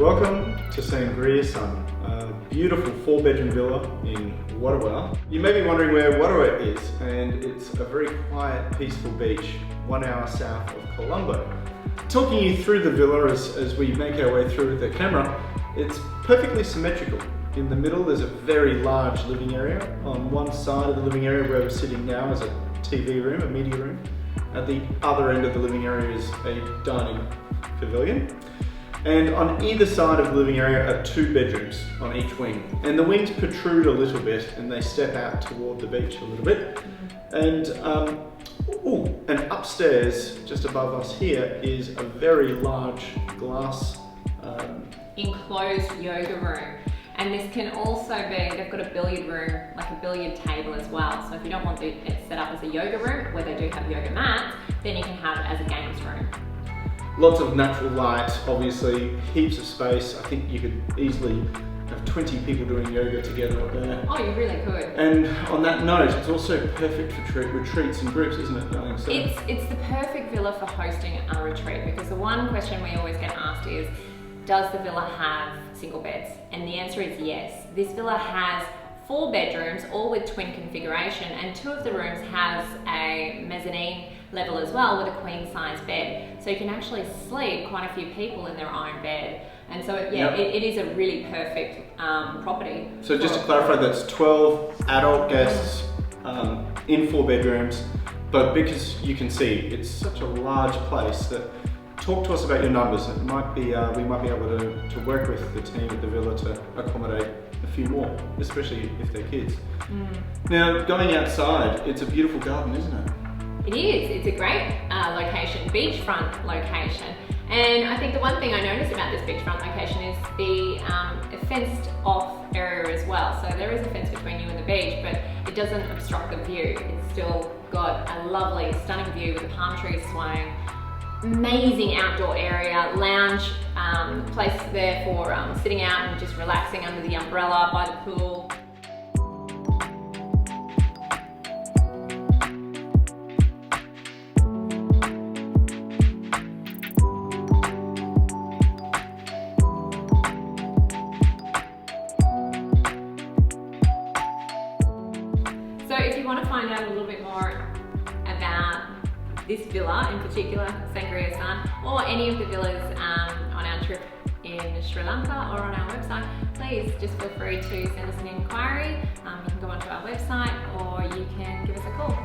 Welcome to Sangria Sun, a beautiful 4-bedroom villa in Wadduwa. You may be wondering where Wadduwa is, and it's a very quiet, peaceful beach 1 hour south of Colombo. Talking you through the villa as we make our way through the camera, it's perfectly symmetrical. In the middle there's a very large living area. On one side of the living area where we're sitting now is a TV room, a media room. At the other end of the living area is a dining pavilion. And on either side of the living area are 2 bedrooms on each wing. And the wings protrude a little bit and they step out toward the beach a little bit. And, and upstairs, just above us here, is a very large glass enclosed yoga room. And this can also be, they've got a billiard room, like a billiard table as well. So if you don't want it set up as a yoga room, where they do have yoga mats, then you can have it as a games room. Lots of natural light, obviously, heaps of space. I think you could easily have 20 people doing yoga together up there. Oh, you really could. And on that note, it's also perfect for retreats and groups, isn't it, darling? So it's the perfect villa for hosting a retreat, because the one question we always get asked is, does the villa have single beds? And the answer is yes. This villa has 4 bedrooms, all with twin configuration, and 2 of the rooms has a mezzanine level as well with a queen size bed. So you can actually sleep quite a few people in their own bed. And so it is a really perfect property. So just to clarify, that's 12 adult guests in 4 bedrooms, but because you can see it's such a large place that, talk to us about your numbers. It might be, we might be able to work with the team at the villa to accommodate a few more, especially if they're kids. Now, going outside, it's a beautiful garden, isn't it? It is. It's a great location, beachfront location. And I think the one thing I noticed about this beachfront location is the fenced off area as well. So there is a fence between you and the beach, but it doesn't obstruct the view. It's still got a lovely, stunning view with the palm trees swaying. Amazing outdoor area, lounge place there for sitting out and just relaxing under the umbrella by the pool. So if you want to find out a little bit more about this villa in particular, Sangria Sun, or any of the villas on our trip in Sri Lanka or on our website, please just feel free to send us an inquiry. You can go onto our website or you can give us a call.